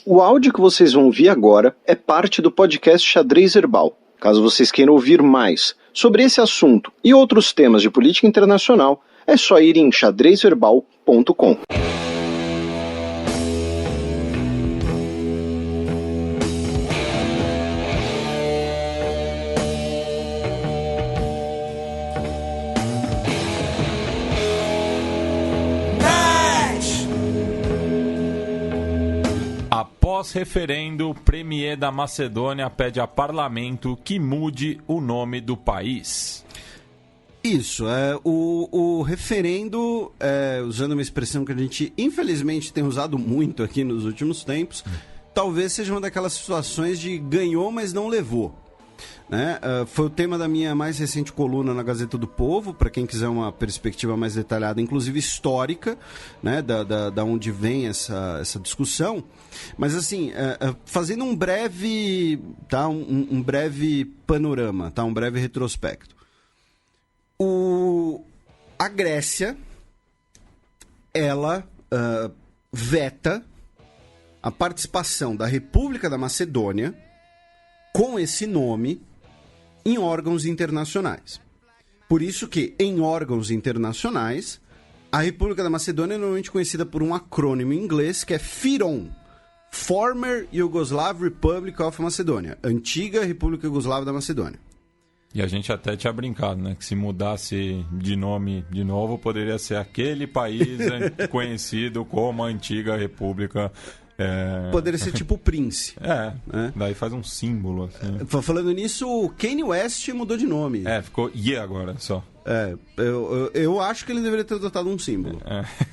O áudio que vocês vão ouvir agora é parte do podcast Xadrez Herbal. Caso vocês queiram ouvir mais sobre esse assunto e outros temas de política internacional, é só ir em xadrezverbal.com. Após referendo, Premier da Macedônia pede a parlamento que mude o nome do país. Isso, o referendo, usando uma expressão que a gente infelizmente tem usado muito aqui nos últimos tempos, talvez seja uma daquelas situações de ganhou, mas não levou. Né? Foi o tema da minha mais recente coluna na Gazeta do Povo, para quem quiser uma perspectiva mais detalhada, inclusive histórica, né? da onde vem essa discussão. Mas assim, fazendo um breve, tá? um breve panorama, tá? Um breve retrospecto. A Grécia, ela veta a participação da República da Macedônia com esse nome em órgãos internacionais. Por isso que, em órgãos internacionais, a República da Macedônia é normalmente conhecida por um acrônimo em inglês que é FYROM, Former Yugoslav Republic of Macedonia, Antiga República Yugoslava da Macedônia. E a gente até tinha brincado, né? Que se mudasse de nome de novo, poderia ser aquele país conhecido como a Antiga República. Poderia ser tipo Prince. Daí faz um símbolo. Assim. Falando nisso, o Kanye West mudou de nome. Ficou Ye agora só. Eu acho que ele deveria ter adotado um símbolo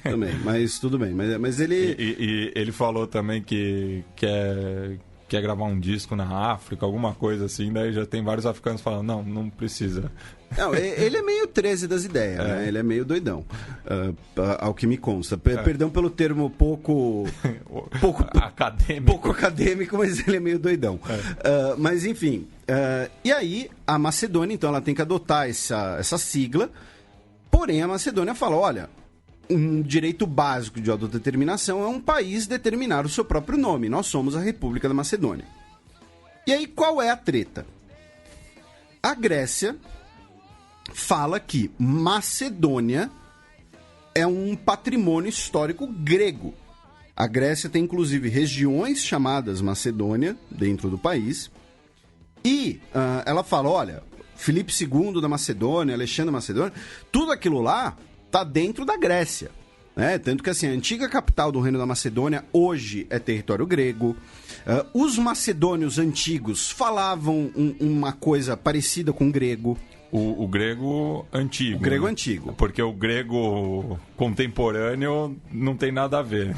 também, mas tudo bem. Mas ele... E ele falou também que quer gravar um disco na África, alguma coisa assim, daí já tem vários africanos falando, não precisa. Não, ele é meio 13 das ideias, né? Ele é meio doidão, ao que me consta. Perdão pelo termo pouco acadêmico. Pouco acadêmico, mas ele é meio doidão. Mas enfim, e aí a Macedônia, então, ela tem que adotar essa sigla, porém a Macedônia fala, olha, um direito básico de autodeterminação é um país determinar o seu próprio nome. Nós somos a República da Macedônia. E aí, qual é a treta? A Grécia fala que Macedônia é um patrimônio histórico grego. A Grécia tem, inclusive, regiões chamadas Macedônia dentro do país. E ela fala, olha, Filipe II da Macedônia, Alexandre da Macedônia, tudo aquilo lá está dentro da Grécia, né? Tanto que assim, a antiga capital do Reino da Macedônia hoje é território grego. Os macedônios antigos falavam uma coisa parecida com o grego. O grego antigo. O grego antigo. Porque o grego contemporâneo não tem nada a ver.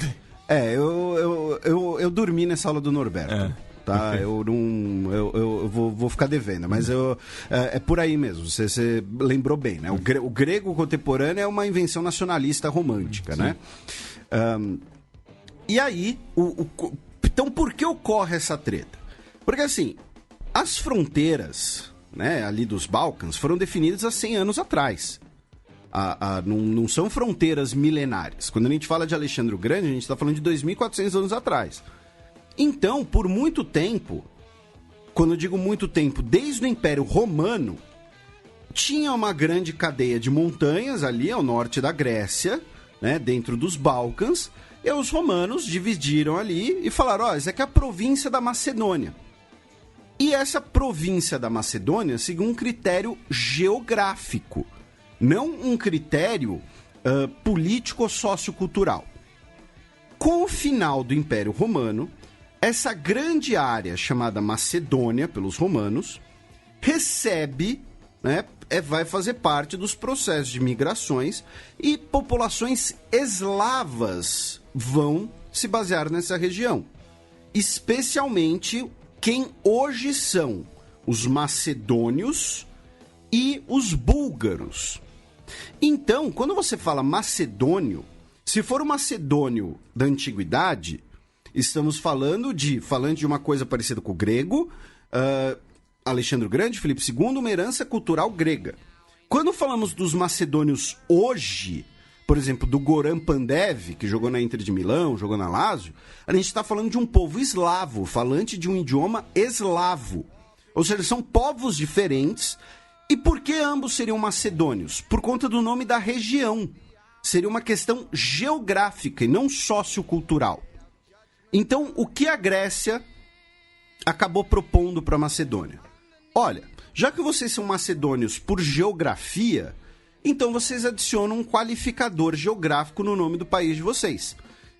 Eu dormi nessa aula do Norberto. Tá, eu vou ficar devendo, mas é por aí mesmo, você lembrou bem, né? O grego contemporâneo é uma invenção nacionalista romântica, né? E aí, então por que ocorre essa treta? Porque assim, as fronteiras, né, ali dos Balcãs foram definidas há 100 anos atrás. Não são fronteiras milenares. Quando a gente fala de Alexandre o Grande, a gente está falando de 2.400 anos atrás. Então, por muito tempo, quando eu digo muito tempo, desde o Império Romano, tinha uma grande cadeia de montanhas ali ao norte da Grécia, né, dentro dos Balcãs, e os romanos dividiram ali e falaram, essa aqui é a província da Macedônia. E essa província da Macedônia seguiu um critério geográfico, não um critério político ou sociocultural. Com o final do Império Romano, essa grande área chamada Macedônia pelos romanos recebe, né, vai fazer parte dos processos de migrações e populações eslavas vão se basear nessa região. Especialmente quem hoje são os macedônios e os búlgaros. Então, quando você fala macedônio, se for o macedônio da antiguidade, estamos falando de uma coisa parecida com o grego, Alexandre o Grande, Filipe II, uma herança cultural grega. Quando falamos dos macedônios hoje, por exemplo, do Goran Pandev, que jogou na Inter de Milão, jogou na Lazio, a gente está falando de um povo eslavo, falante de um idioma eslavo. Ou seja, são povos diferentes. E por que ambos seriam macedônios? Por conta do nome da região. Seria uma questão geográfica e não sociocultural. Então, o que a Grécia acabou propondo para a Macedônia? Olha, já que vocês são macedônios por geografia, então vocês adicionam um qualificador geográfico no nome do país de vocês.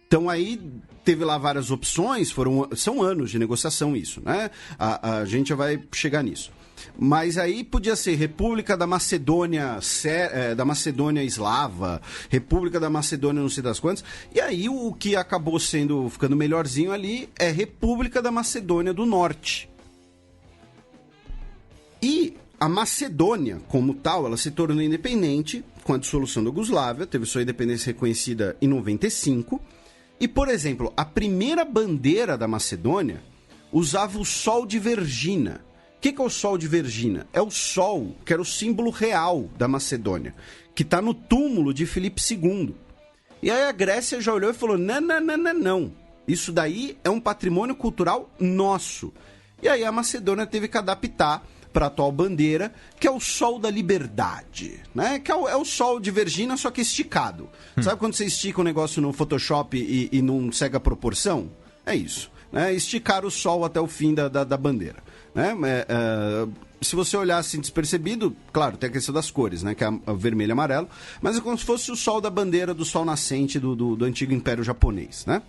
Então aí teve lá várias opções, são anos de negociação isso, né? A gente já vai chegar nisso. Mas aí podia ser República da Macedônia, da Macedônia Eslava, República da Macedônia não sei das quantas. E aí o que acabou ficando melhorzinho ali é República da Macedônia do Norte. E a Macedônia, como tal, ela se tornou independente com a dissolução da Iugoslávia, teve sua independência reconhecida em 95. E, por exemplo, a primeira bandeira da Macedônia usava o Sol de Vergina. O que é o Sol de Vergina? É o Sol, que era o símbolo real da Macedônia, que está no túmulo de Filipe II. E aí a Grécia já olhou e falou, não. Isso daí é um patrimônio cultural nosso. E aí a Macedônia teve que adaptar para a atual bandeira, que é o Sol da Liberdade, né? Que é o Sol de Vergina, só que esticado. Sabe quando você estica um negócio no Photoshop e não segue a proporção? É isso, né? Esticar o Sol até o fim da bandeira, né? Se você olhar assim despercebido, claro, tem a questão das cores, né? Que é a vermelho e amarelo, mas é como se fosse o Sol da bandeira do Sol nascente do antigo Império Japonês, né?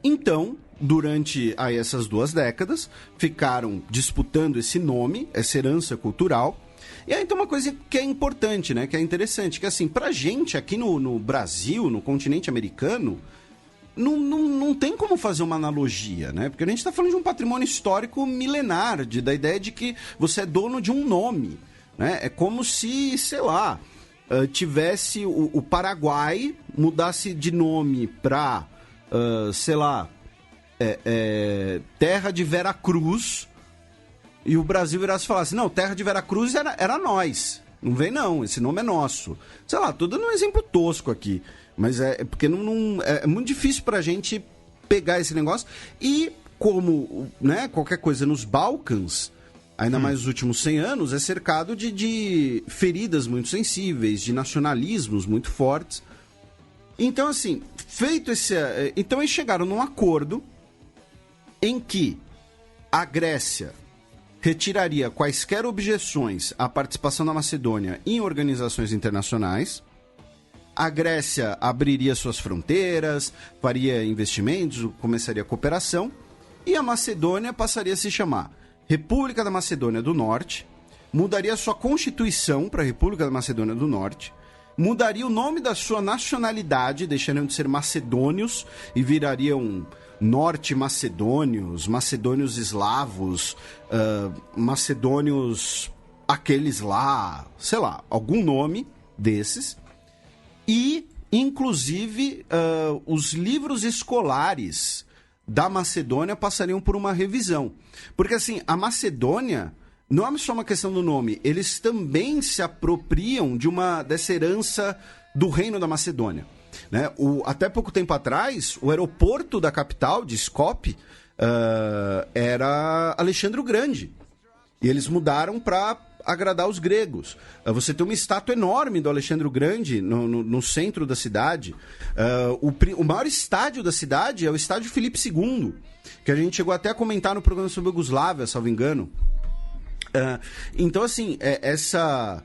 Então, durante aí essas 2 décadas, ficaram disputando esse nome, essa herança cultural. E aí tem uma coisa que é importante, né? Que é interessante, que assim, pra gente aqui no Brasil, no continente americano, não tem como fazer uma analogia, né? Porque a gente está falando de um patrimônio histórico milenar, da ideia de que você é dono de um nome, né? É como se, sei lá, tivesse o Paraguai, mudasse de nome para, sei lá, Terra de Veracruz, e o Brasil virasse e falasse, não, Terra de Veracruz era nós. Não vem não, esse nome é nosso. Sei lá, tô dando um exemplo tosco aqui. Mas porque é muito difícil pra gente pegar esse negócio. E como, né, qualquer coisa nos Balcãs, ainda mais nos últimos 100 anos, é cercado de feridas muito sensíveis, de nacionalismos muito fortes. Então, assim, feito esse... Então, eles chegaram num acordo em que a Grécia retiraria quaisquer objeções à participação da Macedônia em organizações internacionais. A Grécia abriria suas fronteiras, faria investimentos, começaria a cooperação, e a Macedônia passaria a se chamar República da Macedônia do Norte, mudaria sua constituição para a República da Macedônia do Norte, mudaria o nome da sua nacionalidade, deixariam de ser macedônios e virariam norte-macedônios, macedônios eslavos, macedônios aqueles lá, sei lá, algum nome desses. E, inclusive, os livros escolares da Macedônia passariam por uma revisão. Porque, assim, a Macedônia não é só uma questão do nome, eles também se apropriam dessa herança do Reino da Macedônia. Né? Até pouco tempo atrás, o aeroporto da capital, de Skopje, era Alexandre o Grande. E eles mudaram para agradar os gregos. Você tem uma estátua enorme do Alexandre o Grande no centro da cidade. O maior estádio da cidade é o estádio Filipe II, que a gente chegou até a comentar no programa sobre a Iugoslávia, salvo engano. Então, assim, essa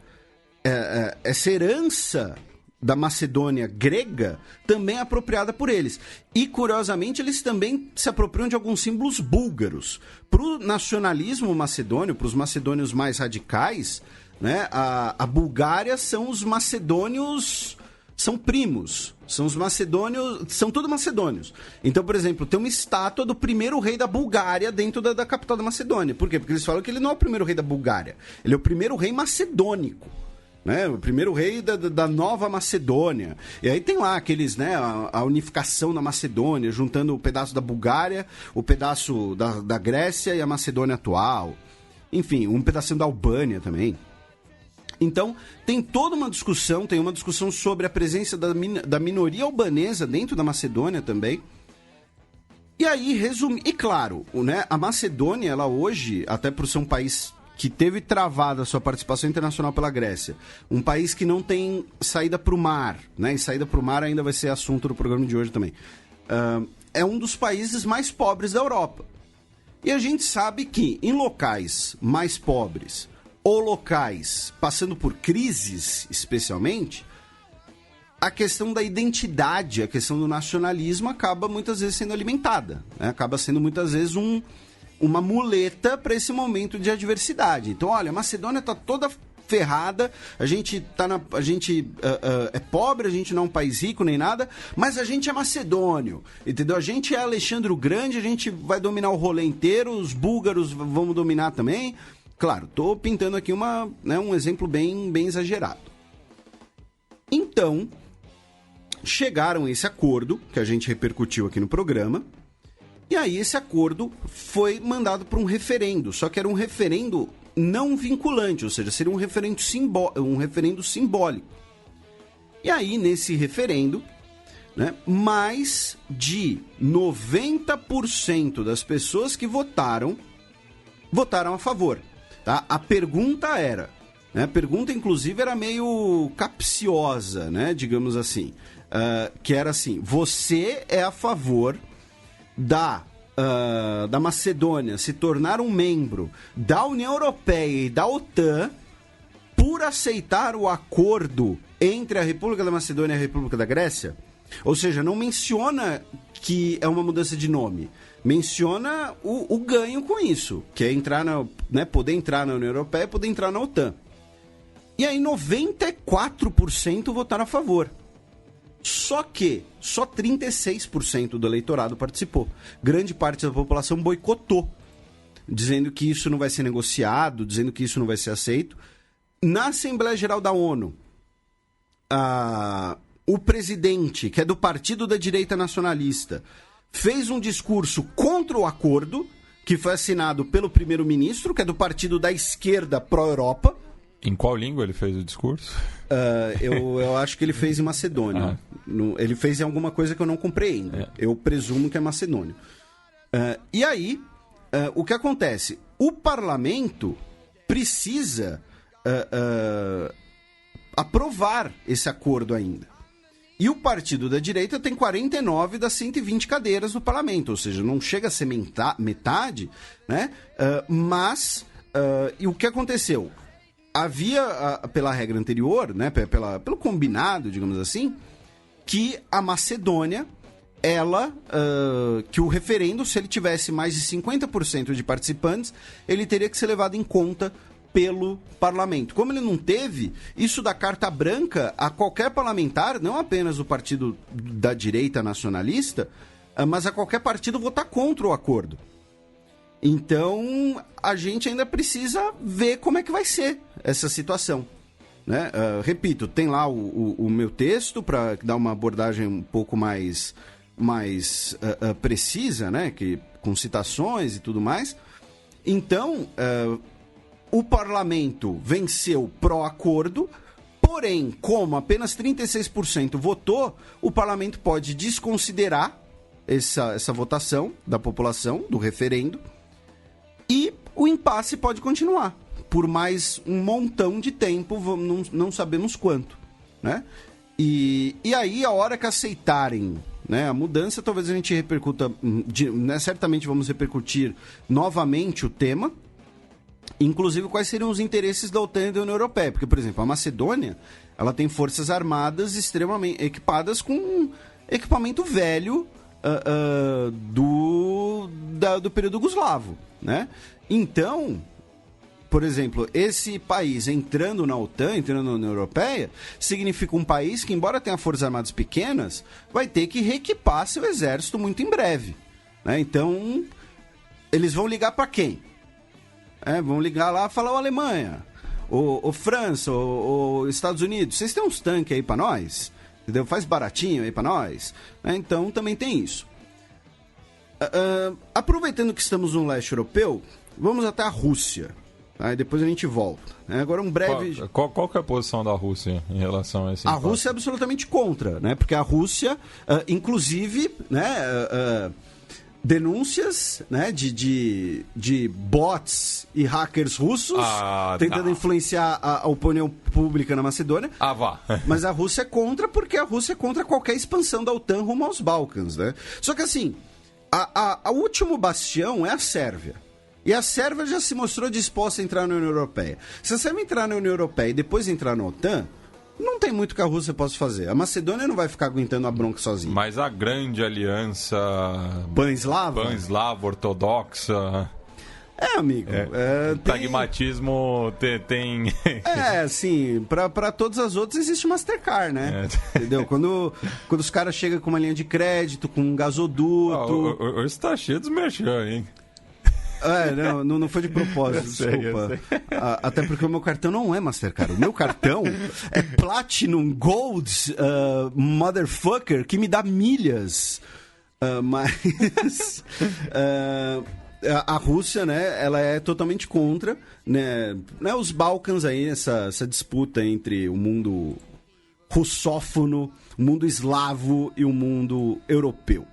herança da Macedônia grega também é apropriada por eles. E, curiosamente, eles também se apropriam de alguns símbolos búlgaros. Para o nacionalismo macedônio, para os macedônios mais radicais, né, a Bulgária são os macedônios, são primos. São os macedônios, são todos macedônios. Então, por exemplo, tem uma estátua do primeiro rei da Bulgária dentro da capital da Macedônia. Por quê? Porque eles falam que ele não é o primeiro rei da Bulgária. Ele é o primeiro rei macedônico. Né, o primeiro rei da Nova Macedônia. E aí tem lá aqueles, né, a unificação da Macedônia, juntando o pedaço da Bulgária, o pedaço da Grécia e a Macedônia atual. Enfim, um pedacinho da Albânia também. Então, tem toda uma discussão, tem uma discussão sobre a presença da minoria albanesa dentro da Macedônia também. E aí, e claro, né, a Macedônia, ela hoje, até por ser um país que teve travada a sua participação internacional pela Grécia, um país que não tem saída para o mar, né, e saída para o mar ainda vai ser assunto do programa de hoje também, é um dos países mais pobres da Europa. E a gente sabe que em locais mais pobres, ou locais passando por crises, especialmente, a questão da identidade, a questão do nacionalismo acaba muitas vezes sendo alimentada, né? Acaba sendo muitas vezes uma muleta para esse momento de adversidade. Então, olha, a Macedônia está toda ferrada, a gente é pobre, a gente não é um país rico nem nada, mas a gente é macedônio, entendeu? A gente é Alexandre o Grande, a gente vai dominar o rolê inteiro, os búlgaros vão dominar também. Claro, estou pintando aqui um exemplo bem exagerado. Então, chegaram a esse acordo, que a gente repercutiu aqui no programa, e aí esse acordo foi mandado para um referendo, só que era um referendo não vinculante, ou seja, seria um referendo simbólico. E aí, nesse referendo, né, mais de 90% das pessoas que votaram a favor. Tá? A pergunta era, né, a pergunta inclusive era meio capciosa, né, digamos assim, que era assim: você é a favor da Macedônia se tornar um membro da União Europeia e da OTAN por aceitar o acordo entre a República da Macedônia e a República da Grécia? Ou seja, não menciona que é uma mudança de nome, menciona o ganho com isso, que é poder entrar na União Europeia e poder entrar na OTAN. E aí 94% votaram a favor. Só que só 36% do eleitorado participou. Grande parte da população boicotou, dizendo que isso não vai ser negociado, dizendo que isso não vai ser aceito. Na Assembleia Geral da ONU, o presidente, que é do Partido da Direita Nacionalista, fez um discurso contra o acordo, que foi assinado pelo primeiro-ministro, que é do Partido da Esquerda pró-Europa. Em qual língua ele fez o discurso? Eu acho que ele fez em macedônio. Ele fez em alguma coisa que eu não compreendo. Eu presumo que é macedônio. E aí, o que acontece? O parlamento precisa aprovar esse acordo ainda. E o partido da direita tem 49 das 120 cadeiras no parlamento, ou seja, não chega a ser metade, né? E o que aconteceu? Havia, pela regra anterior, né, pelo combinado, digamos assim, que a Macedônia, que o referendo, se ele tivesse mais de 50% de participantes, ele teria que ser levado em conta pelo parlamento. Como ele não teve, isso dá carta branca a qualquer parlamentar, não apenas o partido da direita nacionalista, mas a qualquer partido votar contra o acordo. Então, a gente ainda precisa ver como é que vai ser essa situação, né? Repito, tem lá o meu texto para dar uma abordagem um pouco mais precisa, né? Com citações e tudo mais. Então, o parlamento venceu pró-acordo, porém, como apenas 36% votou, o parlamento pode desconsiderar essa votação da população, do referendo, e o impasse pode continuar por mais um montão de tempo, não sabemos quanto, né? E aí, a hora que aceitarem, né, a mudança, talvez a gente repercuta, né, certamente vamos repercutir novamente o tema, inclusive quais seriam os interesses da OTAN e da União Europeia, porque, por exemplo, a Macedônia, ela tem forças armadas extremamente equipadas com equipamento velho do período jugoslavo, né? Então, por exemplo, esse país entrando na OTAN, entrando na União Europeia, significa um país que, embora tenha forças armadas pequenas, vai ter que reequipar seu exército muito em breve, né? Então, eles vão ligar para quem? Vão ligar lá e falar: ô Alemanha, ô França, ô Estados Unidos, vocês têm uns tanques aí para nós? Entendeu? Faz baratinho aí para nós, né? Então, também tem isso. Aproveitando que estamos no leste europeu, vamos até a Rússia. Aí depois a gente volta. Agora um breve... Qual que é a posição da Rússia em relação a esse impacto? A Rússia é absolutamente contra, né? Porque a Rússia, inclusive, né, denúncias, né, de bots e hackers russos tentando influenciar a opinião pública na Macedônia. Vá. Mas a Rússia é contra porque a Rússia é contra qualquer expansão da OTAN rumo aos Balcãs, né? Só que assim, a último bastião é a Sérvia. E a Sérvia já se mostrou disposta a entrar na União Europeia. Se a Sérvia entrar na União Europeia e depois entrar na OTAN, não tem muito que a Rússia possa fazer. A Macedônia não vai ficar aguentando a bronca sozinha. Mas a grande aliança... Pan-eslava, ortodoxa... Amigo. Pragmatismo tem... Sim. Pra todas as outras existe Mastercard, né? Entendeu? Quando os caras chegam com uma linha de crédito, com um gasoduto... Hoje tá cheio dos merchan, hein? Não foi de propósito, desculpa. Até porque o meu cartão não é Mastercard. O meu cartão é Platinum Gold Motherfucker, que me dá milhas. Mas a Rússia, né, ela é totalmente contra, né, os Balcãs aí, essa disputa entre o mundo russófono, o mundo eslavo e o mundo europeu.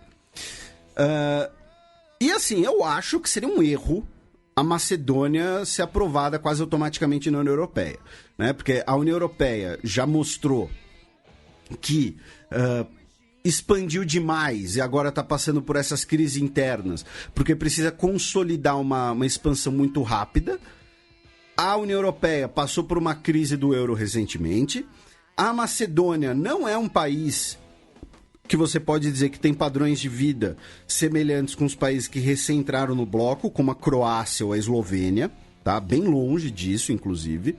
E assim, eu acho que seria um erro a Macedônia ser aprovada quase automaticamente na União Europeia, né? Porque a União Europeia já mostrou que expandiu demais e agora está passando por essas crises internas, porque precisa consolidar uma expansão muito rápida. A União Europeia passou por uma crise do euro recentemente. A Macedônia não é um país que você pode dizer que tem padrões de vida semelhantes com os países que recém entraram no bloco, como a Croácia ou a Eslovênia, tá? Bem longe disso, inclusive.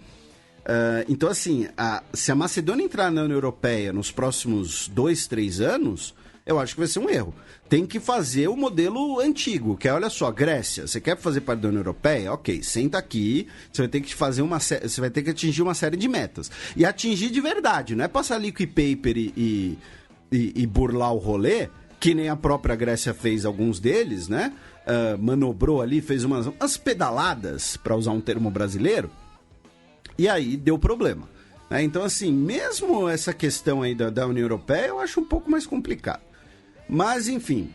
Então, assim, se a Macedônia entrar na União Europeia nos próximos 2-3 anos, eu acho que vai ser um erro. Tem que fazer o modelo antigo, que é, olha só, Grécia, você quer fazer parte da União Europeia? Ok, senta aqui, você vai ter que você vai ter que atingir uma série de metas. E atingir de verdade, não é passar liquid paper e burlar o rolê, que nem a própria Grécia fez alguns deles, né? Manobrou ali, fez umas pedaladas, para usar um termo brasileiro, e aí deu problema. Então, assim, mesmo essa questão aí da União Europeia, eu acho um pouco mais complicado. Mas, enfim,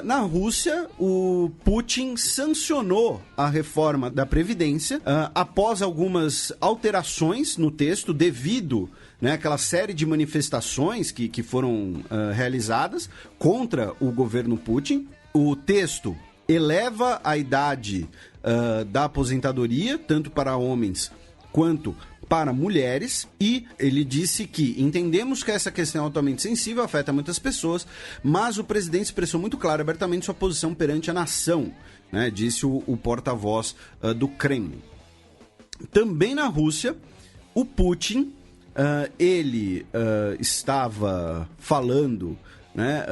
na Rússia, o Putin sancionou a reforma da Previdência após algumas alterações no texto devido, né, aquela série de manifestações que foram realizadas contra o governo Putin. O texto eleva a idade da aposentadoria, tanto para homens quanto para mulheres, e ele disse que entendemos que essa questão é altamente sensível, afeta muitas pessoas, mas o presidente expressou muito claro e abertamente sua posição perante a nação, né, disse o porta-voz do Kremlin. Também na Rússia, o Putin... ele estava falando, né,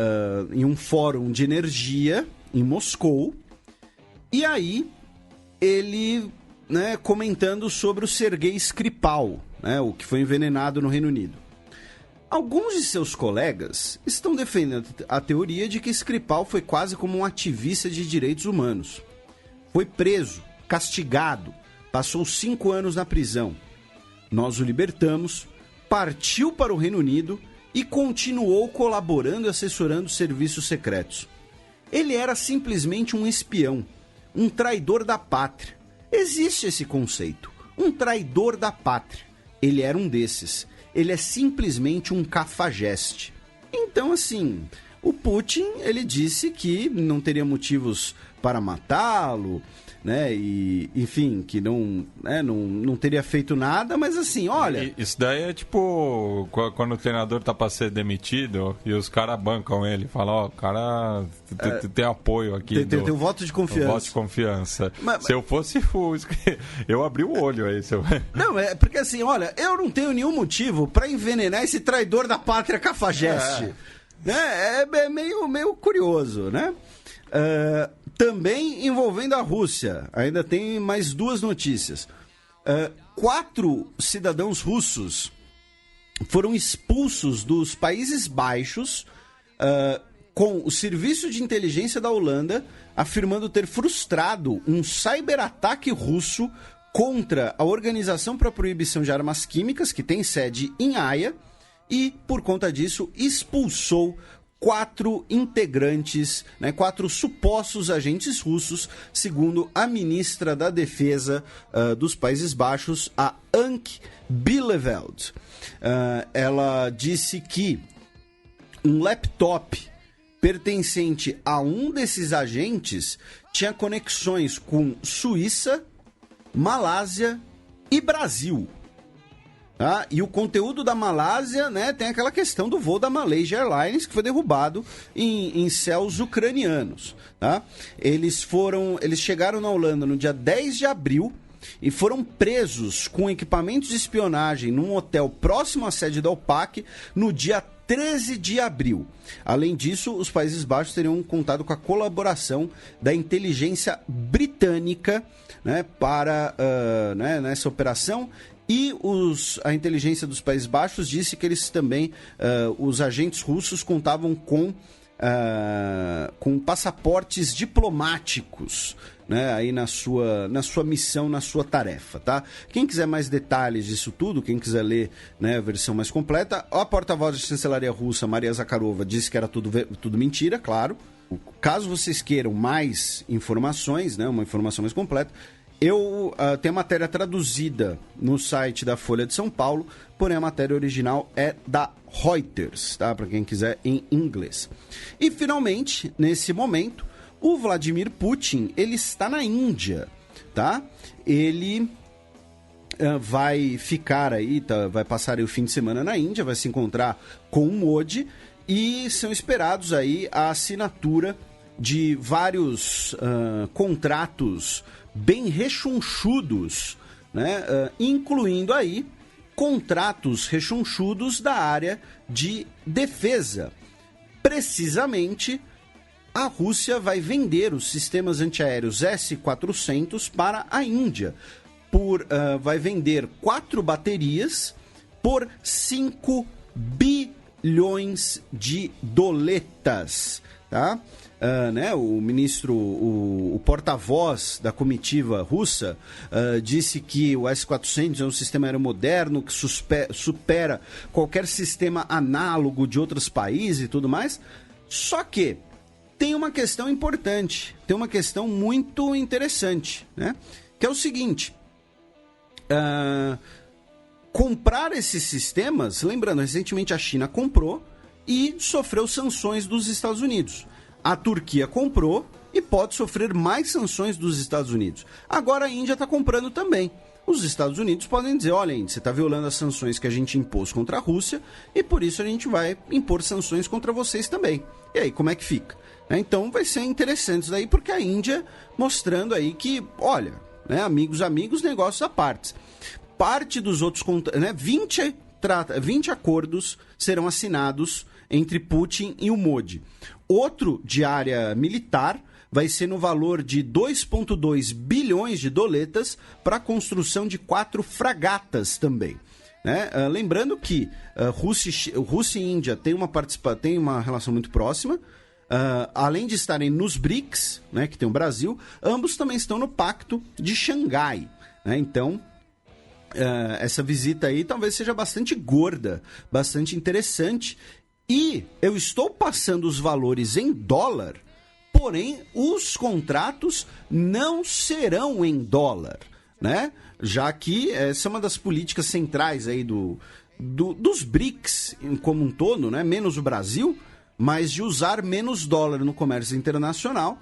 em um fórum de energia em Moscou, e aí ele, né, comentando sobre o Sergei Skripal, né, o que foi envenenado no Reino Unido. Alguns de seus colegas estão defendendo a teoria de que Skripal foi quase como um ativista de direitos humanos. Foi preso, castigado, passou 5 anos na prisão. Nós o libertamos, partiu para o Reino Unido e continuou colaborando e assessorando serviços secretos. Ele era simplesmente um espião, um traidor da pátria. Existe esse conceito, um traidor da pátria. Ele era um desses. Ele é simplesmente um cafajeste. Então, assim, o Putin, ele disse que não teria motivos para matá-lo, né, e, enfim, que não teria feito nada, mas assim, olha... Isso daí é tipo quando o treinador tá para ser demitido e os caras bancam ele, falam, ó, o cara tem apoio aqui. Tem um voto de confiança. Voto de confiança. Se eu fosse eu abri o olho aí. Não, é porque assim, olha, eu não tenho nenhum motivo para envenenar esse traidor da pátria cafajeste. Né? É meio curioso, né? Também envolvendo a Rússia, ainda tem mais 2 notícias. 4 cidadãos russos foram expulsos dos Países Baixos com o serviço de inteligência da Holanda afirmando ter frustrado um cyberataque russo contra a Organização para a Proibição de Armas Químicas, que tem sede em Haia, e, por conta disso, expulsou 4 integrantes, 4 supostos agentes russos, segundo a ministra da Defesa dos Países Baixos, a Anke Bielefeld. Ela disse que um laptop pertencente a um desses agentes tinha conexões com Suíça, Malásia e Brasil. Tá? E o conteúdo da Malásia, tem aquela questão do voo da Malaysia Airlines, que foi derrubado em céus ucranianos. Tá? Eles chegaram na Holanda no dia 10 de abril e foram presos com equipamentos de espionagem num hotel próximo à sede da OPAC no dia 13 de abril. Além disso, os Países Baixos teriam contado com a colaboração da inteligência britânica para nessa operação. E a inteligência dos Países Baixos disse que eles também, os agentes russos, contavam com passaportes diplomáticos, aí na sua missão, na sua tarefa, tá? Quem quiser mais detalhes disso tudo, quem quiser ler a versão mais completa, a porta-voz da chancelaria russa, Maria Zakharova, disse que era tudo mentira, claro. Caso vocês queiram mais informações, uma informação mais completa, eu tenho a matéria traduzida no site da Folha de São Paulo, porém a matéria original é da Reuters, tá? Para quem quiser em inglês. E finalmente, nesse momento, o Vladimir Putin, ele está na Índia, tá? Ele vai ficar aí, vai passar aí o fim de semana na Índia, vai se encontrar com o Modi e são esperados aí a assinatura de vários contratos bem rechonchudos, incluindo aí contratos rechonchudos da área de defesa. Precisamente, a Rússia vai vender os sistemas antiaéreos S-400 para a Índia. Vai vender 4 baterias por 5 bilhões de doletas, tá? O porta-voz da comitiva russa disse que o S-400 é um sistema aeromoderno que supera qualquer sistema análogo de outros países e tudo mais. Só que tem uma questão importante, tem uma questão muito interessante, que é o seguinte: comprar esses sistemas, lembrando, recentemente a China comprou e sofreu sanções dos Estados Unidos. A Turquia comprou e pode sofrer mais sanções dos Estados Unidos. Agora a Índia está comprando também. Os Estados Unidos podem dizer, olha, Índia, você está violando as sanções que a gente impôs contra a Rússia e por isso a gente vai impor sanções contra vocês também. E aí, como é que fica? Então vai ser interessante isso daí, porque a Índia mostrando aí que, olha, amigos, negócios à parte. Parte dos outros, 20 acordos serão assinados entre Putin e o Modi. Outro de área militar vai ser no valor de 2,2 bilhões de doletas para a construção de 4 fragatas também. Lembrando que Rússia e Índia têm uma relação muito próxima. Além de estarem nos BRICS, que tem o Brasil, ambos também estão no Pacto de Xangai. Então, essa visita aí talvez seja bastante gorda, bastante interessante. E eu estou passando os valores em dólar, porém os contratos não serão em dólar, Já que essa é uma das políticas centrais aí dos BRICS como um todo, menos o Brasil, mas de usar menos dólar no comércio internacional,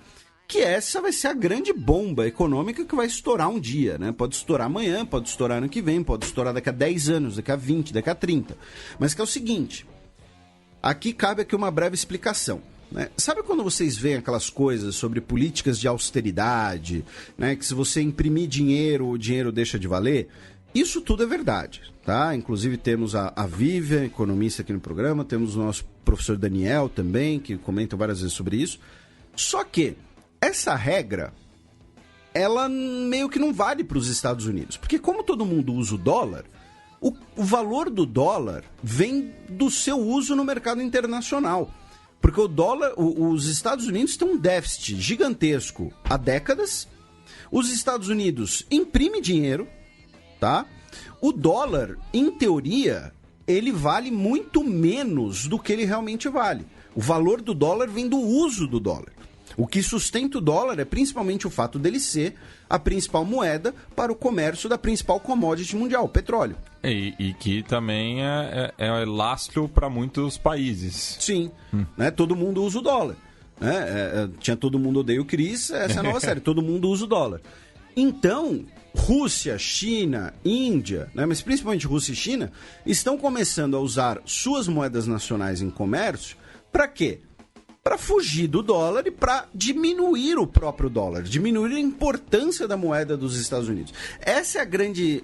que essa vai ser a grande bomba econômica que vai estourar um dia, Pode estourar amanhã, pode estourar ano que vem, pode estourar daqui a 10 anos, daqui a 20, daqui a 30. Mas que é o seguinte, aqui cabe uma breve explicação. Sabe quando vocês veem aquelas coisas sobre políticas de austeridade, que se você imprimir dinheiro, o dinheiro deixa de valer? Isso tudo é verdade, tá? Inclusive temos a Vivian, economista aqui no programa, temos o nosso professor Daniel também, que comenta várias vezes sobre isso. Só que essa regra, ela meio que não vale para os Estados Unidos, porque como todo mundo usa o dólar, o valor do dólar vem do seu uso no mercado internacional. Porque o dólar, os Estados Unidos têm um déficit gigantesco há décadas Os Estados Unidos imprimem dinheiro, tá? O dólar, em teoria, ele vale muito menos do que ele realmente vale. O valor do dólar vem do uso do dólar. O que sustenta o dólar é principalmente o fato dele ser a principal moeda para o comércio da principal commodity mundial, o petróleo. E que também é lastro para muitos países. Sim, né? Todo mundo usa o dólar. Né? Tinha Todo Mundo Odeia o Chris, essa é a nova série, todo mundo usa o dólar. Então, Rússia, China, Índia, né? Mas principalmente Rússia e China, estão começando a usar suas moedas nacionais em comércio. Para quê? Para fugir do dólar e para diminuir o próprio dólar, diminuir a importância da moeda dos Estados Unidos. Essa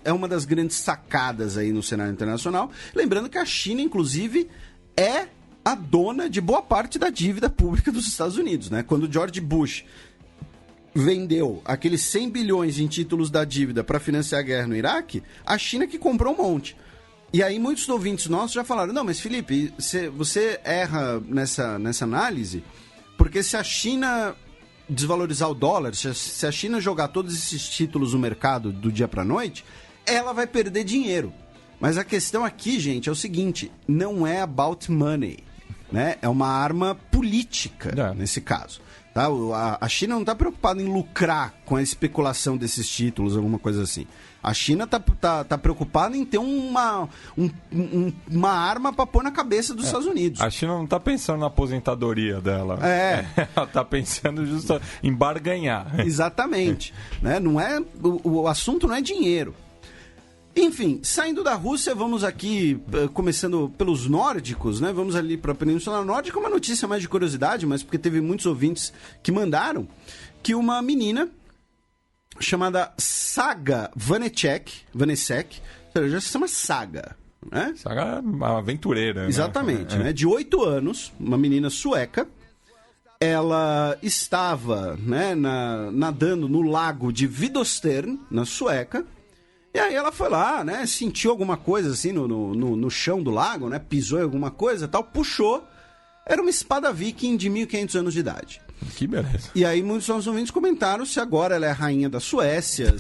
é uma das grandes sacadas aí no cenário internacional. Lembrando que a China, inclusive, é a dona de boa parte da dívida pública dos Estados Unidos, né? Quando George Bush vendeu aqueles 100 bilhões em títulos da dívida para financiar a guerra no Iraque, a China que comprou um monte. E aí muitos ouvintes nossos já falaram, não, mas Felipe, você erra nessa análise, porque se a China desvalorizar o dólar, se a China jogar todos esses títulos no mercado do dia para noite, ela vai perder dinheiro. Mas a questão aqui, gente, é o seguinte, não é about money, né? É uma arma política nesse caso. Tá? A China não está preocupada em lucrar com a especulação desses títulos, alguma coisa assim. A China tá preocupada em ter uma arma para pôr na cabeça dos Estados Unidos. A China não está pensando na aposentadoria dela. Ela está pensando justo em barganhar. Exatamente. Né? O assunto não é dinheiro. Enfim, saindo da Rússia, vamos aqui, começando pelos nórdicos, né? Vamos ali para a Península Nórdica, uma notícia mais de curiosidade, mas porque teve muitos ouvintes que mandaram, que uma menina chamada Saga Vanecek, já se chama Saga, né? Saga é uma aventureira, exatamente, né? De 8 anos, uma menina sueca, ela estava, né, nadando no lago de Vidostern, na Sueca. E aí ela foi lá, né, sentiu alguma coisa assim no chão do lago, né, pisou em alguma coisa e tal, puxou, era uma espada viking de 1500 anos de idade. Que beleza. E aí muitos nossos ouvintes comentaram se agora ela é a rainha da Suécia,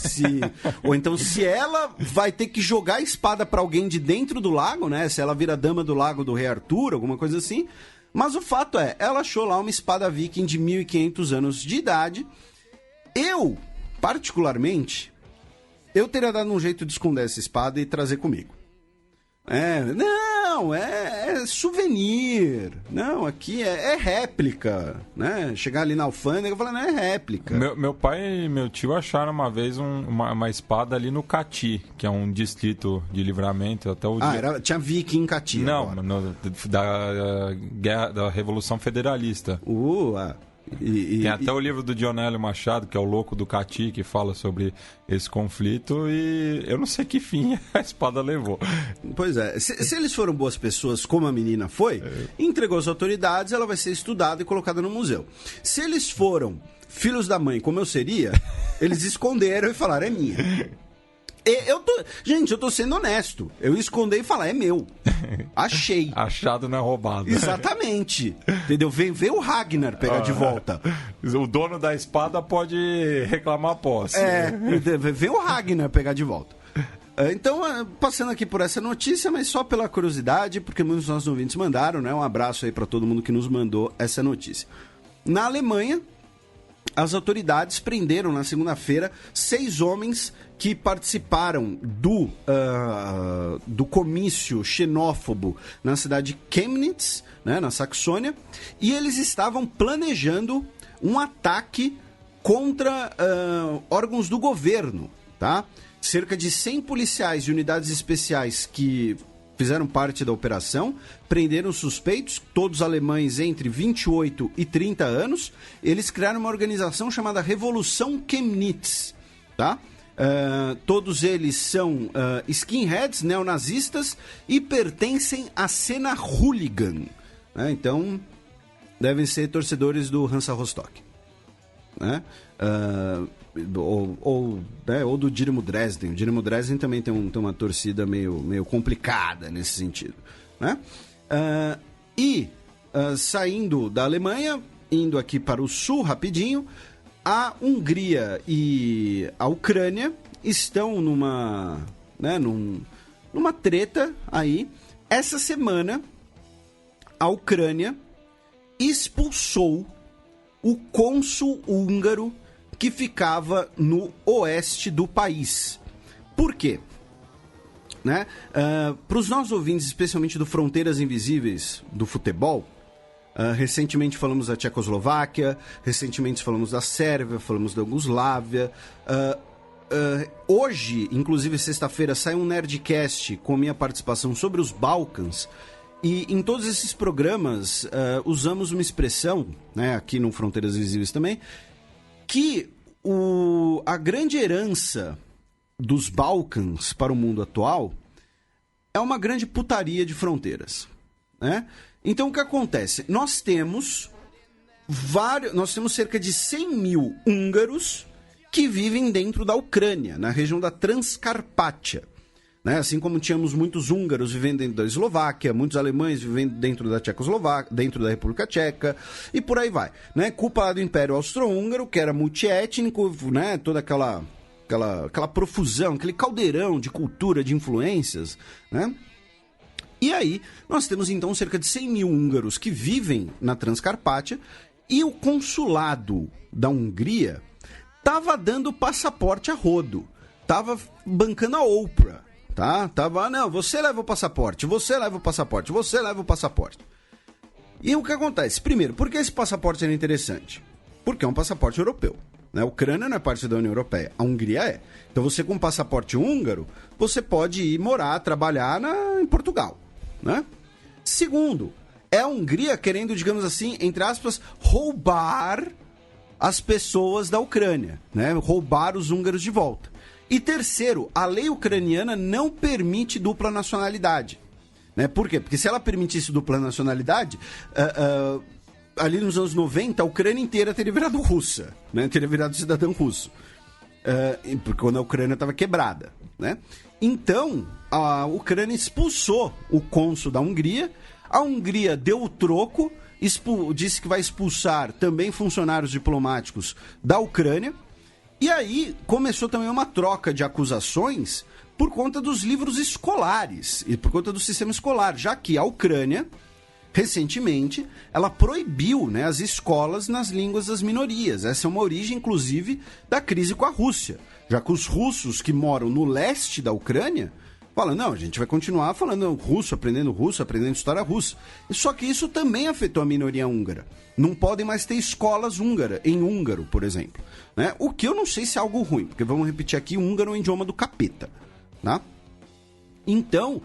ou então se ela vai ter que jogar a espada pra alguém de dentro do lago, né, se ela vira dama do lago do rei Arthur, alguma coisa assim. Mas o fato é, ela achou lá uma espada viking de 1500 anos de idade. Eu, particularmente, teria dado um jeito de esconder essa espada e trazer comigo. Não, é souvenir. Não, aqui é réplica, né? Chegar ali na alfândega e falar, não, é réplica. Meu pai e meu tio acharam uma vez uma espada ali no Cati, que é um distrito de Livramento. Até o tinha viking em Cati. Não, da Revolução Federalista. Tem até o livro do Dionélio Machado, que é o Louco do Cati, que fala sobre esse conflito, e eu não sei que fim a espada levou. Pois é, se eles foram boas pessoas, como a menina foi, entregou às autoridades, ela vai ser estudada e colocada no museu. Se eles foram filhos da mãe, como eu seria, eles esconderam e falaram, é minha. Gente, eu tô sendo honesto. Eu escondi e falar, é meu. Achei. Achado não é roubado. Exatamente. Entendeu? Vem o Ragnar pegar de volta. O dono da espada pode reclamar a posse. Vem o Ragnar pegar de volta. Então, passando aqui por essa notícia, mas só pela curiosidade, porque muitos dos nossos ouvintes mandaram, né? Um abraço aí pra todo mundo que nos mandou essa notícia. Na Alemanha, as autoridades prenderam na segunda-feira 6 homens que participaram do comício xenófobo na cidade de Chemnitz, né, na Saxônia, e eles estavam planejando um ataque contra órgãos do governo, tá? Cerca de 100 policiais e unidades especiais que fizeram parte da operação, prenderam suspeitos, todos alemães entre 28 e 30 anos. Eles criaram uma organização chamada Revolução Chemnitz, tá? Todos eles são skinheads, neonazistas e pertencem à cena hooligan, né? Então, devem ser torcedores do Hansa Rostock, né? Ou do Dynamo Dresden. O Dynamo Dresden também tem uma torcida meio complicada nesse sentido, né? Saindo da Alemanha, indo aqui para o sul rapidinho, a Hungria e a Ucrânia estão numa treta aí. Essa semana, a Ucrânia expulsou o cônsul húngaro que ficava no oeste do país. Por quê? Né? Para os nossos ouvintes, especialmente do Fronteiras Invisíveis do futebol, recentemente falamos da Tchecoslováquia, recentemente falamos da Sérvia, falamos da Iugoslávia. Hoje, inclusive sexta-feira, sai um Nerdcast com minha participação sobre os Balcãs. E em todos esses programas usamos uma expressão, né, aqui no Fronteiras Invisíveis também, que a grande herança dos Balcãs para o mundo atual é uma grande putaria de fronteiras, né? Então o que acontece? Nós temos cerca de 100 mil húngaros que vivem dentro da Ucrânia, na região da Transcarpátia, né? Assim como tínhamos muitos húngaros vivendo dentro da Eslováquia, muitos alemães vivendo dentro da Tchecoslováquia, dentro da República Tcheca, e por aí vai, né? Culpa lá do Império Austro-Húngaro, que era multiétnico, né? Toda aquela profusão, aquele caldeirão de cultura, de influências, né? E aí, nós temos então cerca de 100 mil húngaros que vivem na Transcarpátia, e o consulado da Hungria tava dando passaporte a rodo, tava bancando a Oprah, tá? Tava, não, você leva o passaporte, você leva o passaporte, você leva o passaporte. E o que acontece? Primeiro, por que esse passaporte era interessante? Porque é um passaporte europeu. A Ucrânia não é parte da União Europeia, a Hungria é. Então você com passaporte húngaro, você pode ir morar, trabalhar em Portugal, né? Segundo, é a Hungria querendo, digamos assim, entre aspas, roubar as pessoas da Ucrânia, né? Roubar os húngaros de volta. E terceiro, a lei ucraniana não permite dupla nacionalidade, né? Por quê? Porque se ela permitisse dupla nacionalidade, ali nos anos 90, a Ucrânia inteira teria virado russa, né? Teria virado cidadão russo. Porque quando a Ucrânia estava quebrada, né? Então, a Ucrânia expulsou o cônsul da Hungria. A Hungria deu o troco, disse que vai expulsar também funcionários diplomáticos da Ucrânia. E aí começou também uma troca de acusações por conta dos livros escolares e por conta do sistema escolar, já que a Ucrânia, recentemente, ela proibiu, né, as escolas nas línguas das minorias. Essa é uma origem, inclusive, da crise com a Rússia, já que os russos que moram no leste da Ucrânia falam, não, a gente vai continuar falando russo, aprendendo história russa. Só que isso também afetou a minoria húngara. Não podem mais ter escolas em húngaro, por exemplo, né? O que eu não sei se é algo ruim, porque vamos repetir aqui, o húngaro é um idioma do capeta, tá? Então,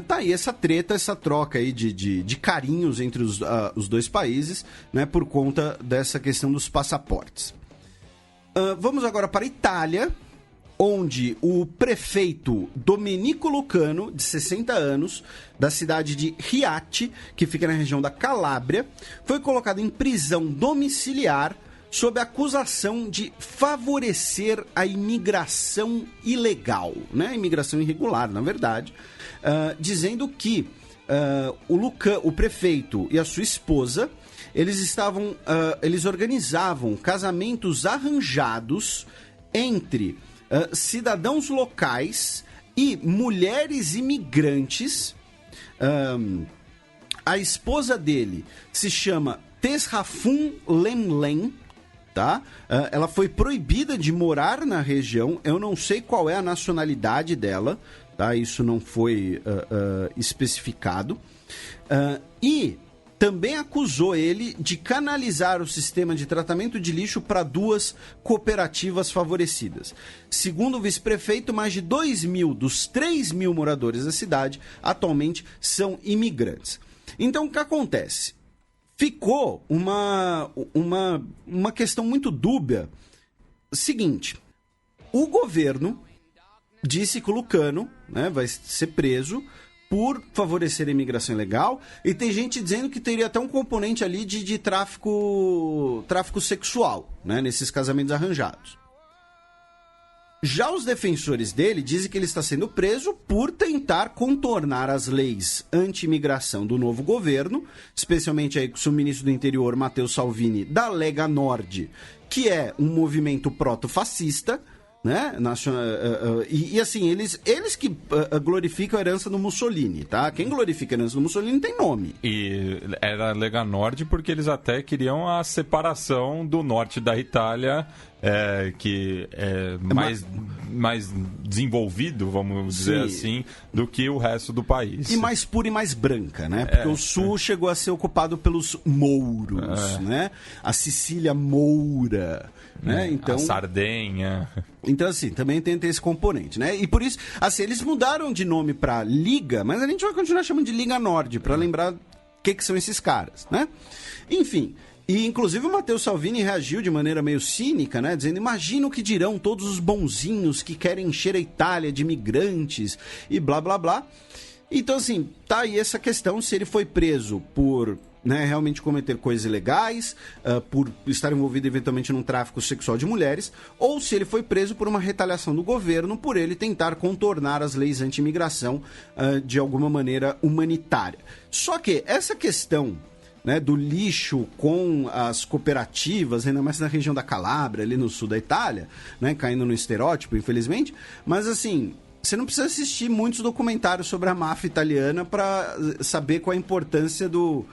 tá aí essa treta, essa troca aí de carinhos entre os dois países, né, por conta dessa questão dos passaportes. Vamos agora para a Itália, onde o prefeito Domenico Lucano, de 60 anos, da cidade de Riati, que fica na região da Calábria, foi colocado em prisão domiciliar sob a acusação de favorecer a imigração ilegal, né? A imigração irregular, na verdade, dizendo que o prefeito e a sua esposa, eles organizavam casamentos arranjados entre cidadãos locais e mulheres imigrantes. A esposa dele se chama Tesrafun Lemlem, tá? Ela foi proibida de morar na região. Eu não sei qual é a nacionalidade dela, tá? Isso não foi especificado. E também acusou ele de canalizar o sistema de tratamento de lixo para 2 cooperativas favorecidas. Segundo o vice-prefeito, mais de 2.000 dos 3.000 moradores da cidade atualmente são imigrantes. Então, o que acontece? Ficou uma questão muito dúbia. Seguinte, o governo disse que o Lucano, né, vai ser preso por favorecer a imigração ilegal, e tem gente dizendo que teria até um componente ali de tráfico sexual, né, nesses casamentos arranjados. Já os defensores dele dizem que ele está sendo preso por tentar contornar as leis anti-imigração do novo governo, especialmente aí com o ministro do Interior, Matteo Salvini, da Lega Nord, que é um movimento proto-fascista, né? Assim, eles que glorificam a herança do Mussolini, tá? Quem glorifica a herança do Mussolini tem nome. E era Lega Nord porque eles até queriam a separação do norte da Itália, que é mais desenvolvido, vamos dizer assim, do que o resto do país. E mais pura e mais branca, né? Porque o sul chegou a ser ocupado pelos mouros, né? A Sicília moura, né? Então, a Sardenha. Então, assim, também tem esse componente, né? E por isso, assim, eles mudaram de nome pra Liga, mas a gente vai continuar chamando de Liga Nord, pra lembrar o que são esses caras, né? Enfim, e inclusive o Matteo Salvini reagiu de maneira meio cínica, né? Dizendo, imagina o que dirão todos os bonzinhos que querem encher a Itália de imigrantes e blá, blá, blá. Então, assim, tá aí essa questão, se ele foi preso por... né, realmente cometer coisas ilegais, por estar envolvido eventualmente num tráfico sexual de mulheres, ou se ele foi preso por uma retaliação do governo por ele tentar contornar as leis anti-imigração de alguma maneira humanitária. Só que essa questão, né, do lixo com as cooperativas, ainda mais na região da Calábria, ali no sul da Itália, né, caindo no estereótipo, infelizmente, mas assim... Você não precisa assistir muitos documentários sobre a máfia italiana para saber qual a importância do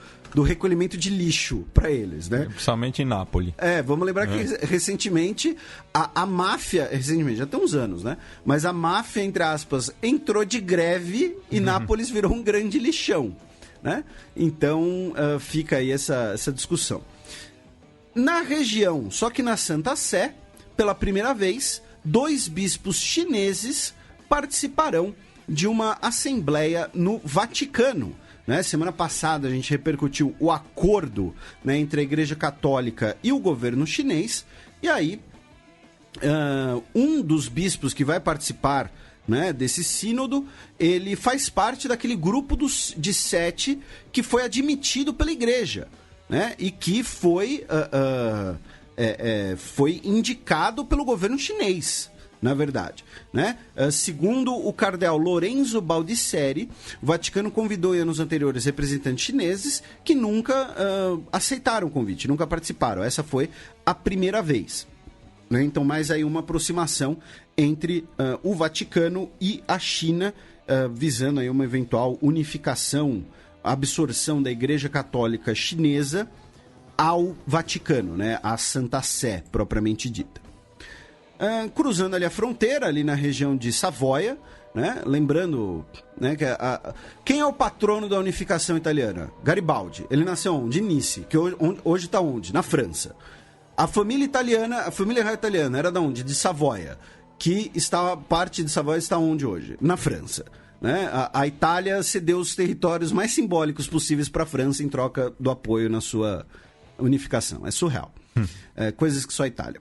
recolhimento de lixo para eles, né? Principalmente em Nápoles. Vamos lembrar que recentemente a máfia, recentemente, já tem uns anos, né? Mas a máfia, entre aspas, entrou de greve e Nápoles virou um grande lixão, né? Então fica aí essa discussão. Na região, só que na Santa Sé, pela primeira vez, 2 bispos chineses participarão de uma assembleia no Vaticano. Né? Semana passada a gente repercutiu o acordo, né, entre a Igreja Católica e o governo chinês, e aí um dos bispos que vai participar, né, desse sínodo, ele faz parte daquele grupo de 7 que foi admitido pela Igreja, né, e que foi indicado pelo governo chinês, na verdade, né? Segundo o cardeal Lorenzo Baldisseri, o Vaticano convidou em anos anteriores representantes chineses que nunca aceitaram o convite, nunca participaram. Essa foi a primeira vez, né? Então, mais aí uma aproximação entre o Vaticano e a China, visando aí uma eventual unificação, absorção da Igreja Católica Chinesa ao Vaticano, né? A Santa Sé, propriamente dita. Cruzando ali a fronteira, ali na região de Savoia, né? Lembrando, né, que quem é o patrono da unificação italiana? Garibaldi. Ele nasceu onde? Em Nice, que hoje está onde? Na França. A família real italiana era de onde? De Savoia, que parte de Savoia está onde hoje? Na França. Né? A Itália cedeu os territórios mais simbólicos possíveis para a França em troca do apoio na sua unificação. É surreal. Coisas que só a Itália.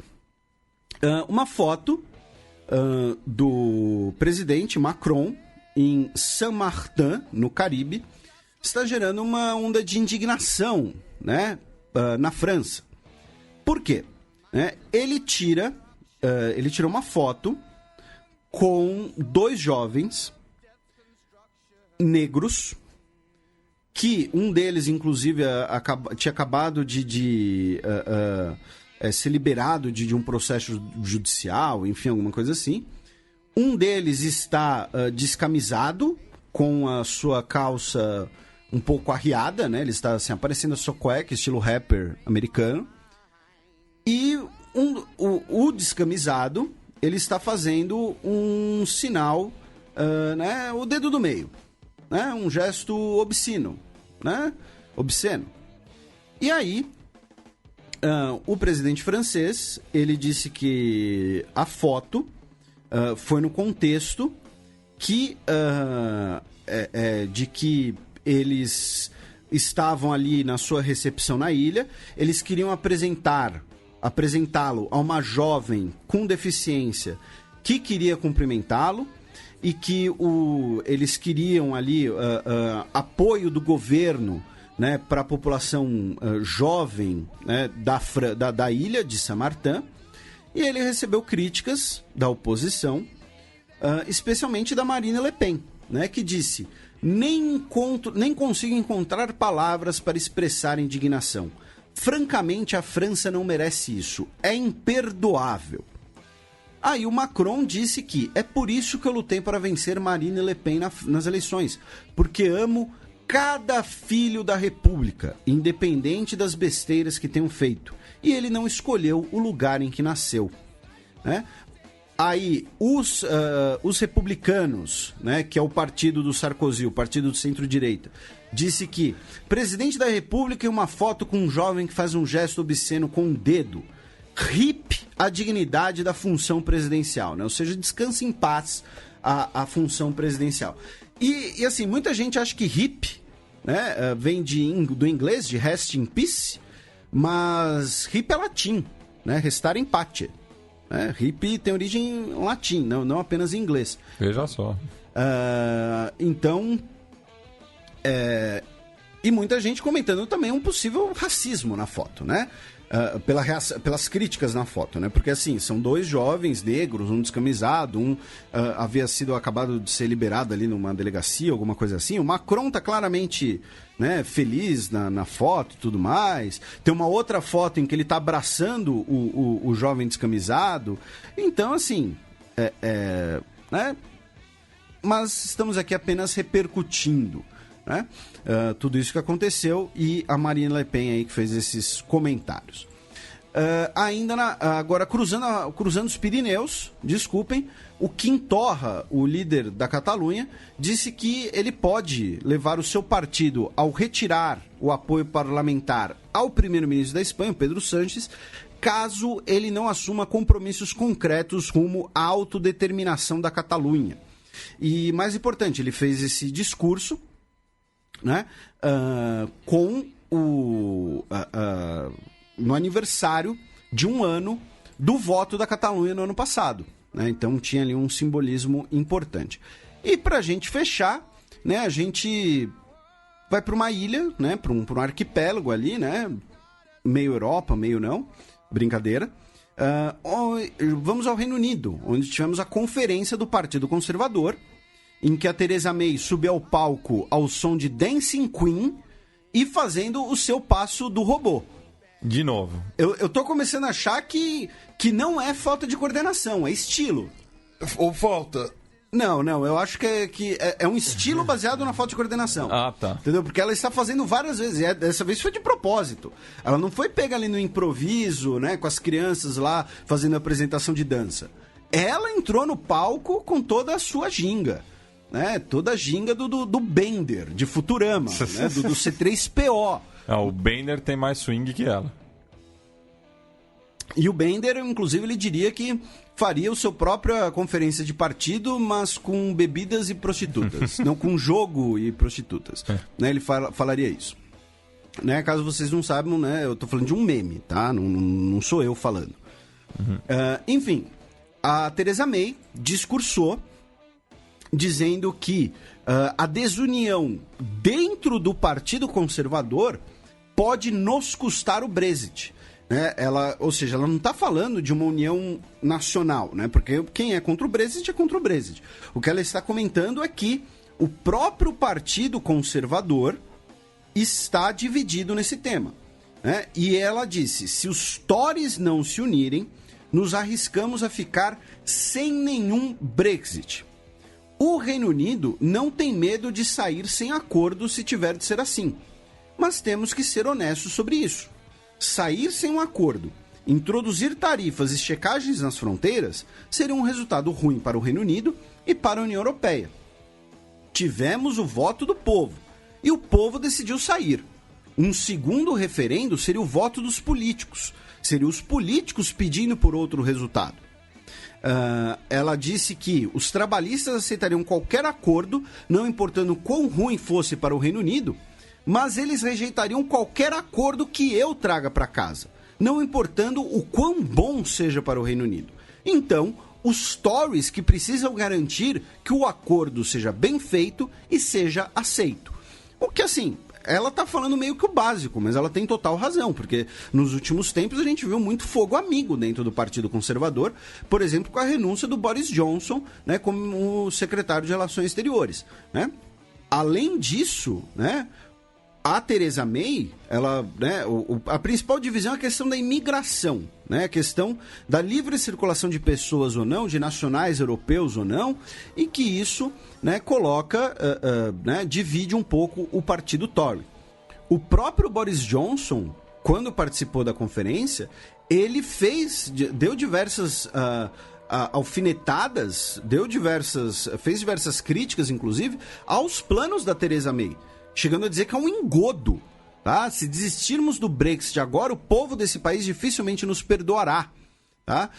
Uma foto do presidente Macron em Saint-Martin, no Caribe, está gerando uma onda de indignação, né, na França. Por quê? Ele tirou uma foto com 2 jovens negros, que um deles, inclusive, tinha acabado de ser liberado de um processo judicial, enfim, alguma coisa assim. Um deles está descamisado, com a sua calça um pouco arriada, né? Ele está assim, aparecendo a sua cueca, estilo rapper americano. E o descamisado, ele está fazendo um sinal, né? O dedo do meio, né? Um gesto obsceno, né? Obsceno. E aí, o presidente francês, ele disse que a foto foi no contexto de que eles estavam ali na sua recepção na ilha, eles queriam apresentá-lo a uma jovem com deficiência que queria cumprimentá-lo, e que eles queriam ali apoio do governo, né, para a população jovem, né, da ilha de Saint-Martin, e ele recebeu críticas da oposição, especialmente da Marine Le Pen, né, que disse: nem consigo encontrar palavras para expressar indignação. francamente, a França não merece isso. É imperdoável. Aí o Macron disse que é por isso que eu lutei para vencer Marine Le Pen nas eleições. Porque amo cada filho da República, independente das besteiras que tenham feito. E ele não escolheu o lugar em que nasceu. Né? Aí, os republicanos, né, que é o partido do Sarkozy, o partido do centro-direita, disse que presidente da República e uma foto com um jovem que faz um gesto obsceno com um dedo. RIP a dignidade da função presidencial, né? Ou seja, descanse em paz a função presidencial. E assim, muita gente acha que RIP, né, vem do inglês, de rest in peace, mas RIP é latim, né? Restar em pace. RIP tem origem em latim, não apenas em inglês. Veja só. Então, e muita gente comentando também um possível racismo na foto, né? Pelas críticas na foto, né? Porque assim, são dois jovens negros, um descamisado, um havia sido acabado de ser liberado ali numa delegacia, alguma coisa assim. O Macron tá claramente, né, feliz na foto e tudo mais. Tem uma outra foto em que ele tá abraçando o jovem descamisado. Então, assim, né? Mas estamos aqui apenas repercutindo, né? Tudo isso que aconteceu, e a Marine Le Pen aí que fez esses comentários. Agora, cruzando os Pirineus, desculpem, o Quim Torra, o líder da Catalunha, disse que ele pode levar o seu partido ao retirar o apoio parlamentar ao primeiro-ministro da Espanha, Pedro Sánchez, caso ele não assuma compromissos concretos rumo à autodeterminação da Catalunha. E, mais importante, ele fez esse discurso, né, no aniversário de um ano do voto da Catalunha no ano passado, né? Então tinha ali um simbolismo importante. E pra gente fechar, né, a gente vai para uma ilha, né, para um arquipélago ali, né, meio Europa, meio não, brincadeira. Vamos ao Reino Unido, onde tivemos a conferência do Partido Conservador, em que a Theresa May subiu ao palco ao som de Dancing Queen e fazendo o seu passo do robô. De novo. Eu tô começando a achar que não é falta de coordenação, é estilo. Ou falta... Não, eu acho que é um estilo baseado na falta de coordenação. Ah, tá. Entendeu? Porque ela está fazendo várias vezes, e dessa vez foi de propósito. Ela não foi pega ali no improviso, né, com as crianças lá fazendo a apresentação de dança. Ela entrou no palco com toda a sua ginga. Né, toda a ginga do Bender, de Futurama, né, do C3PO. O Bender tem mais swing que ela. E o Bender, inclusive, ele diria que faria a sua própria conferência de partido, mas com bebidas e prostitutas. Não com jogo e prostitutas. Né, ele falaria isso. Né, caso vocês não saibam, né, eu tô falando de um meme, tá? Não sou eu falando. Uhum. Enfim, a Theresa May discursou dizendo que a desunião dentro do Partido Conservador pode nos custar o Brexit. Né? Ou seja, ela não está falando de uma união nacional, né? Porque quem é contra o Brexit é contra o Brexit. O que ela está comentando é que o próprio Partido Conservador está dividido nesse tema. Né? E ela disse, se os Tories não se unirem, nos arriscamos a ficar sem nenhum Brexit. O Reino Unido não tem medo de sair sem acordo se tiver de ser assim. Mas temos que ser honestos sobre isso. Sair sem um acordo, introduzir tarifas e checagens nas fronteiras seria um resultado ruim para o Reino Unido e para a União Europeia. Tivemos o voto do povo e o povo decidiu sair. Um segundo referendo seria o voto dos políticos. Seriam os políticos pedindo por outro resultado. Ela disse que os trabalhistas aceitariam qualquer acordo, não importando quão ruim fosse para o Reino Unido, mas eles rejeitariam qualquer acordo que eu traga para casa, não importando o quão bom seja para o Reino Unido. Então, os Tories que precisam garantir que o acordo seja bem feito e seja aceito. O que, assim, ela tá falando meio que o básico, mas ela tem total razão, porque nos últimos tempos a gente viu muito fogo amigo dentro do Partido Conservador, por exemplo, com a renúncia do Boris Johnson, né, como secretário de Relações Exteriores, né? Além disso, né, a Theresa May, ela, né, a principal divisão é a questão da imigração, né, a questão da livre circulação de pessoas ou não, de nacionais europeus ou não, e que isso, né, coloca, né, divide um pouco o partido Tory. O próprio Boris Johnson, quando participou da conferência, ele deu diversas alfinetadas, fez diversas críticas, inclusive, aos planos da Theresa May, chegando a dizer que é um engodo, tá? Se desistirmos do Brexit agora, o povo desse país dificilmente nos perdoará, tá?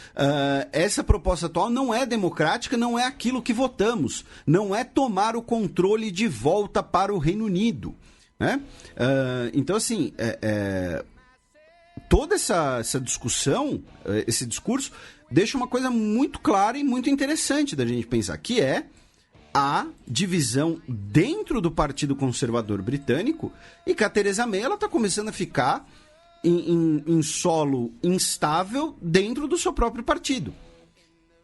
Essa proposta atual não é democrática, não é aquilo que votamos, não é tomar o controle de volta para o Reino Unido, né? Então, assim, toda essa discussão, esse discurso, deixa uma coisa muito clara e muito interessante da gente pensar, que é a divisão dentro do Partido Conservador Britânico, e que a Theresa May está começando a ficar em solo instável dentro do seu próprio partido.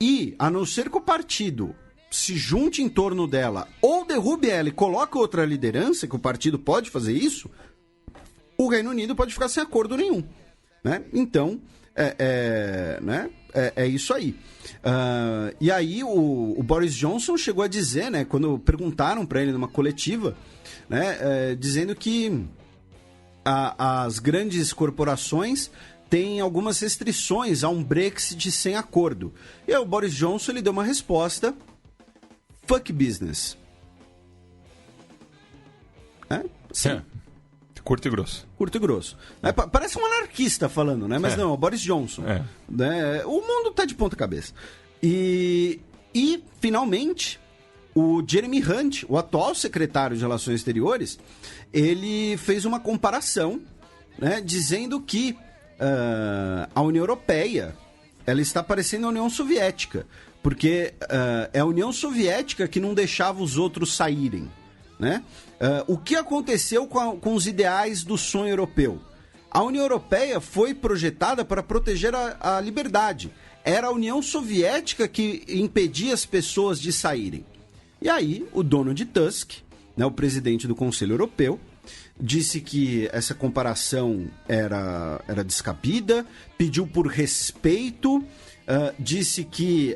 E, a não ser que o partido se junte em torno dela ou derrube ela e coloque outra liderança, que o partido pode fazer isso, o Reino Unido pode ficar sem acordo nenhum, né? Então, né? É isso aí. E aí o Boris Johnson chegou a dizer, né, quando perguntaram para ele numa coletiva, né, dizendo que as grandes corporações têm algumas restrições a um Brexit sem acordo. E aí o Boris Johnson ele deu uma resposta: fuck business. Sim. Curto e grosso. Curto e grosso. Parece um anarquista falando, né? Mas não, é o Boris Johnson. Né? O mundo tá de ponta cabeça. E, finalmente, o Jeremy Hunt, o atual secretário de Relações Exteriores, ele fez uma comparação, né, dizendo que a União Europeia ela está parecendo a União Soviética, porque é a União Soviética que não deixava os outros saírem, né? O que aconteceu com os ideais do sonho europeu? A União Europeia foi projetada para proteger a liberdade. Era a União Soviética que impedia as pessoas de saírem. E aí, o Donald Tusk, né, o presidente do Conselho Europeu, disse que essa comparação era descabida, pediu por respeito, disse que,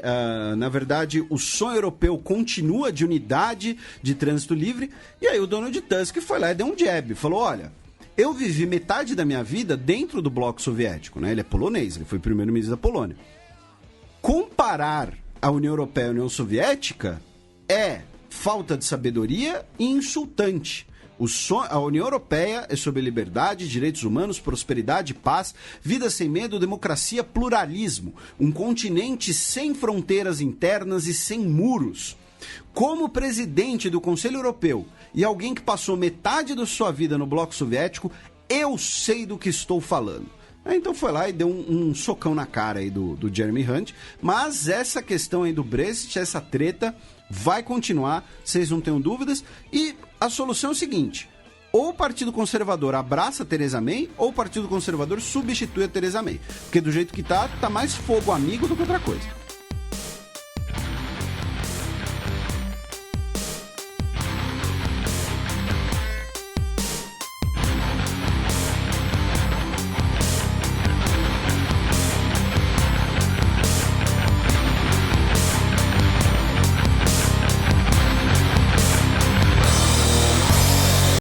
na verdade, o sonho europeu continua de unidade, de trânsito livre. E aí o Donald Tusk foi lá e deu um jab. Falou, olha, eu vivi metade da minha vida dentro do bloco soviético, né? Ele é polonês, ele foi primeiro-ministro da Polônia. Comparar a União Europeia à União Soviética é falta de sabedoria e insultante. A União Europeia é sobre liberdade, direitos humanos, prosperidade, paz, vida sem medo, democracia, pluralismo. Um continente sem fronteiras internas e sem muros. Como presidente do Conselho Europeu e alguém que passou metade da sua vida no bloco soviético, eu sei do que estou falando. Então foi lá e deu um socão na cara aí do Jeremy Hunt. Mas essa questão aí do Brexit, essa treta, vai continuar, vocês não tenham dúvidas. E a solução é o seguinte: ou o Partido Conservador abraça a Theresa May, ou o Partido Conservador substitui a Theresa May. Porque do jeito que tá mais fogo amigo do que outra coisa.